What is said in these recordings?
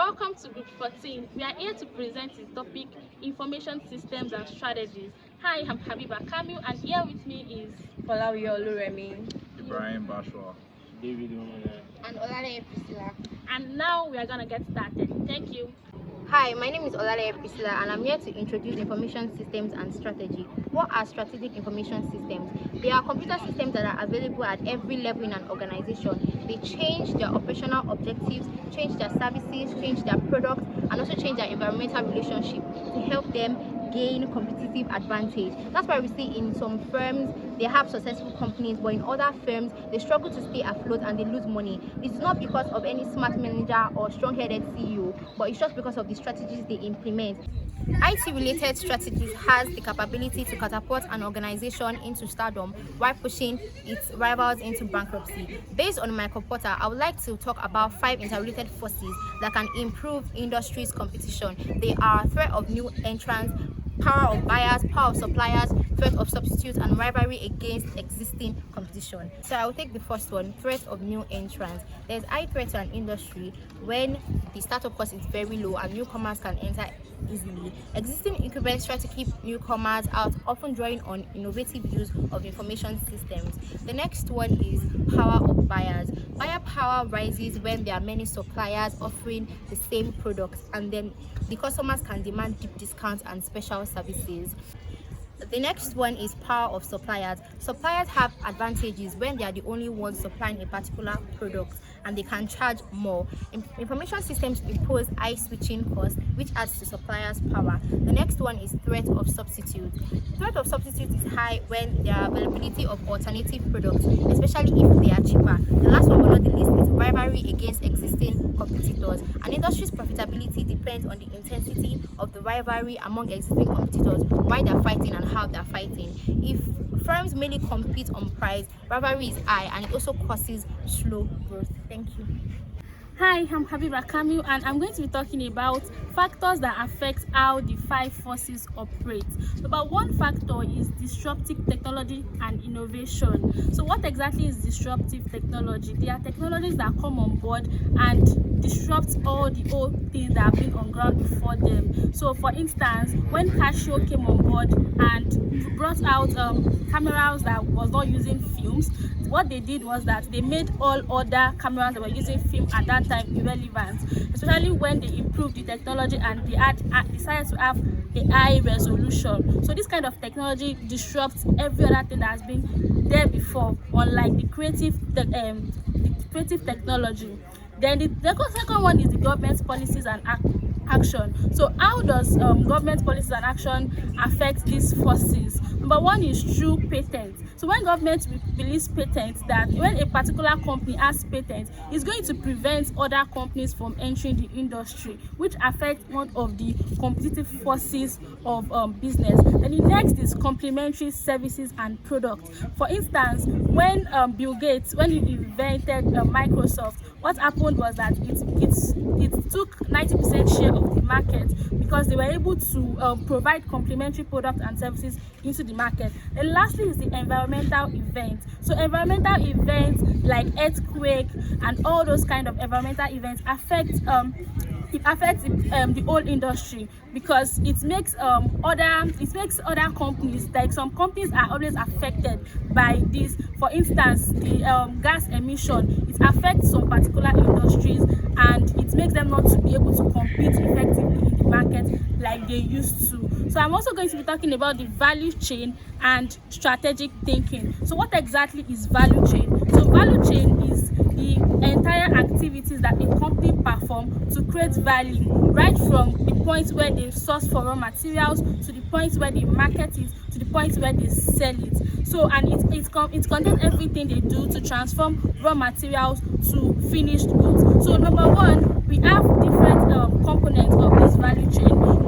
welcome to Group 14. We are here to present the topic Information Systems and Strategies. Hi, I'm Habiba Kamil, and here with me is Falawiyo Oluremi, Ibrahim Bashwa, David Omana, and Olale Priscilla. And now we are going to get started. Thank you. Hi, my name is Olale Priscilla and I'm here to introduce information systems and strategy. What are strategic information systems? They are computer systems that are available at every level in an organization. They change their operational objectives, change their services, change their products, and also change their environmental relationship to help them gain competitive advantage. That's why we see in some firms they have successful companies, but in other firms they struggle to stay afloat and they lose money. It's not because of any smart manager or strong-headed CEO, but it's just because of the strategies they implement. IT-related strategies has the capability to catapult an organization into stardom while pushing its rivals into bankruptcy. Based on Michael Porter, I would like to talk about 5 interrelated forces that can improve industry's competition. They are threat of new entrants, power of buyers, power of suppliers, threat of substitutes, and rivalry against existing competition. So I will take the first one, threat of new entrants. There's high threat to an industry when the startup cost is very low and newcomers can enter easily. Existing incumbents try to keep newcomers out, often drawing on innovative use of information systems. The next one is power of buyers. Buyer power rises when there are many suppliers offering the same products, and then the customers can demand deep discounts and special services. The next one is power of suppliers. Suppliers have advantages when they are the only ones supplying a particular product and they can charge more. Information systems impose high switching costs, which adds to suppliers' power. The next one is threat of substitute. Threat of substitute is high when there are availability of alternative products, especially if they are cheaper. The last one but not the least is rivalry against existing competitors. An industry's profitability depends on the intensity of the rivalry among existing competitors, why they are fighting and how they are fighting. If firms mainly compete on price, rivalry is high and it also causes slow growth. Thank you. Hi, I'm Habiba Kamil, and I'm going to be talking about factors that affect how the 5 forces operate. So, about one factor is disruptive technology and innovation. So what exactly is disruptive technology? They are technologies that come on board and disrupt all the old things that have been on ground before them. So for instance, when Casio came on board and brought out cameras that was not using films, what they did was that they made all other cameras that were using film at that time irrelevant, especially when they improved the technology and they decided to have a high resolution. So this kind of technology disrupts every other thing that has been there before, unlike the creative technology. Then the second one is the government's policies and action. So how does government policies and action affect these forces? Number one is through patents. So when government release patents, that when a particular company has patents, it's going to prevent other companies from entering the industry, which affects one of the competitive forces of business. Then the next is complementary services and products. For instance, when Bill Gates, when he invented Microsoft, what happened was that it took 90% share of the market because they were able to provide complementary products and services into the market. And lastly is the environmental events. So environmental events like earthquake and all those kind of environmental events affect the whole industry, because it makes other companies, like some companies are always affected by this. For instance, the gas emission, it affects some particular industries and it makes them not to be able to compete effectively in the market like they used to. So I'm also going to be talking about the value chain and strategic thinking. So what exactly is value chain? So value chain is the entire activities that a company perform to create value, right from the point where they source for raw materials to the point where they market it to the point where they sell it. So and it contains everything they do to transform raw materials to finished goods. So number one, we have different components of this value chain.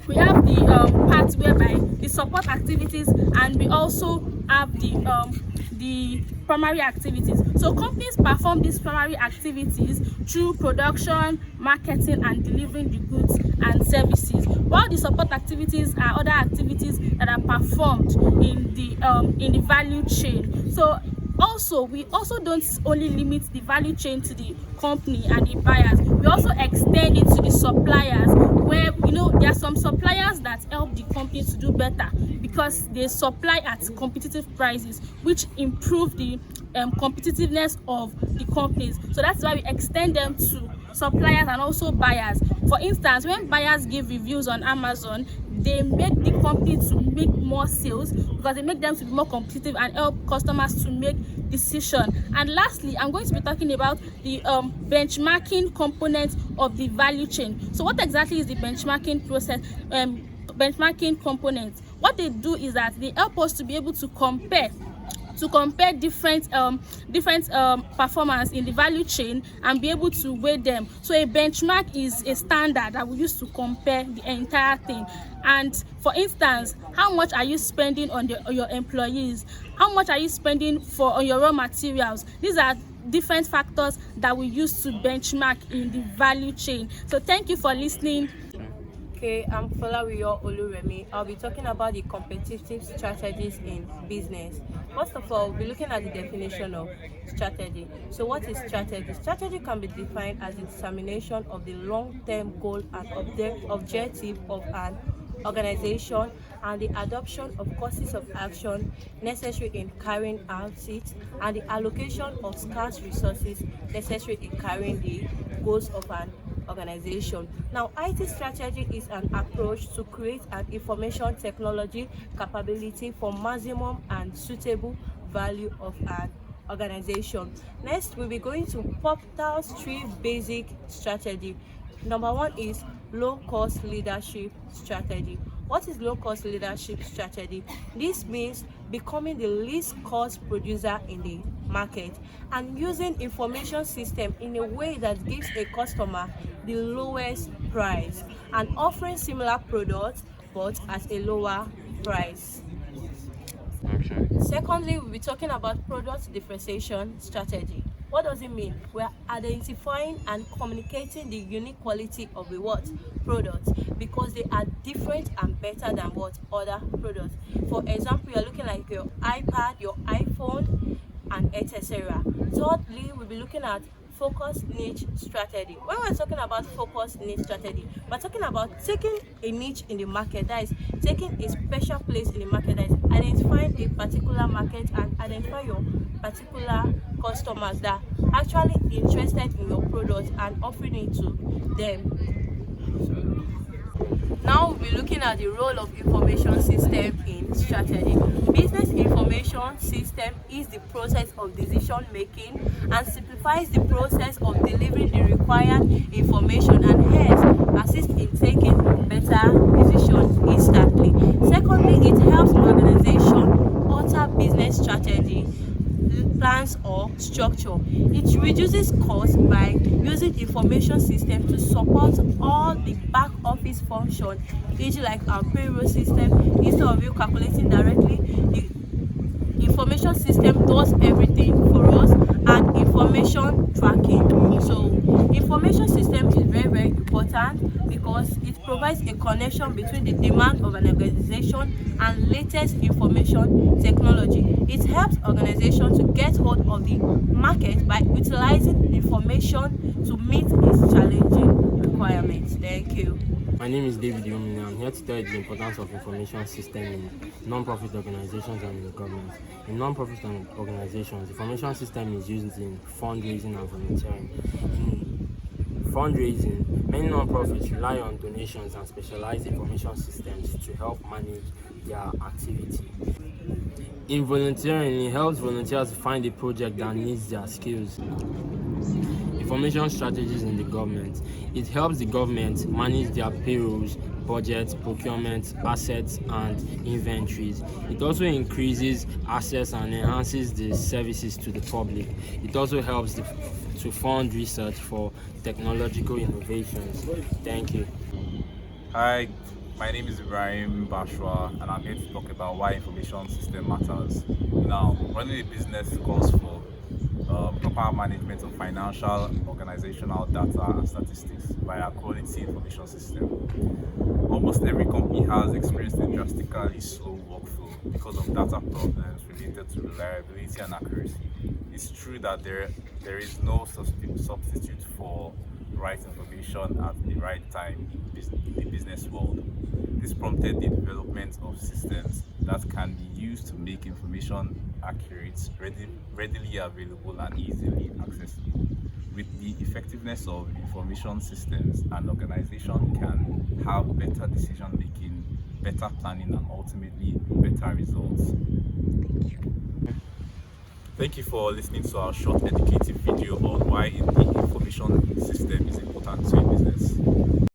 We have the parts whereby the support activities, and we also have the primary activities. So companies perform these primary activities through production, marketing, and delivering the goods and services, while the support activities are other activities that are performed in the value chain. So Also, we also don't only limit the value chain to the company and the buyers. We also extend it to the suppliers, where there are some suppliers that help the company to do better because they supply at competitive prices, which improve the competitiveness of the companies. So that's why we extend them to suppliers and also buyers. For instance, when buyers give reviews on Amazon, they make the company to make more sales because they make them to be more competitive and help customers to make decision. And lastly, I'm going to be talking about the benchmarking component of the value chain. So what exactly is the benchmarking process? Benchmarking component, what they do is that they help us to be able to compare different performance in the value chain and be able to weigh them. So a benchmark is a standard that we use to compare the entire thing. And for instance, how much are you spending on your employees? How much are you spending on your raw materials? These are different factors that we use to benchmark in the value chain. So thank you for listening. Okay, I'm Folawiyo Oluremi. I'll be talking about the competitive strategies in business. First of all, we'll be looking at the definition of strategy. So what is strategy? Strategy can be defined as the determination of the long-term goal and objective of an organization and the adoption of courses of action necessary in carrying out it and the allocation of scarce resources necessary in carrying the goals of an organization. Now, IT strategy is an approach to create an information technology capability for maximum and suitable value of an organization. Next, we'll be going to Poptal's 3 basic strategy. Number 1 is low-cost leadership strategy. What is low-cost leadership strategy? This means becoming the least cost producer in the market and using information system in a way that gives a customer the lowest price and offering similar products but at a lower price. Okay. Secondly, we'll be talking about product differentiation strategy. What does it mean? We're identifying and communicating the unique quality of the product because they are different and better than other products. For example, you're looking like your iPad, your iPhone, and etc. Thirdly, we'll be looking at focus niche strategy. When we're talking about focus niche strategy, we're talking about taking a niche in the market, that is taking a special place in the market, that is identifying a particular market and identify your particular customers that are actually interested in your product and offering it to them. Now we'll be looking at the role of information system in strategy. Business information system is the process of decision making and simplifies the process of delivering the required information and hence assist in taking better decisions instantly. Secondly, it helps organization alter business strategy, plans or structure. It reduces costs by using information system to support all the back office function, e.g. like our payroll system. Instead of you calculating directly, the information system does everything for us, and information tracking. So information system is very important because it provides a connection between the demand of an organization and latest information technology. It helps organizations to get hold of the market by utilizing information to meet its challenging requirements. Thank you. My name is David Yomina. I'm here to tell you the importance of information system in non-profit organizations and in the government. In non-profit organizations, information system is used in fundraising and volunteering. In fundraising, many non-profits rely on donations and specialized information systems to help manage their activity. In volunteering, it helps volunteers find a project that needs their skills. Information strategies in the government. It helps the government manage their payrolls, budgets, procurement, assets, and inventories. It also increases access and enhances the services to the public. It also helps to fund research for technological innovations. Thank you. Hi, my name is Ibrahim Bashwa, and I'm here to talk about why information system matters. Now, running a business calls for proper management of financial, organizational data and statistics by a quality information system. Almost every company has experienced a drastically slow workflow because of data problems related to reliability and accuracy. It's true that there is no substitute for right information at the right time in the business world. This prompted the development of systems that can be used to make information accurate, readily available, and easily accessible. With the effectiveness of information systems, an organization can have better decision making, better planning, and ultimately better results. Thank you for listening to our short educative video on why the information system is important to a business.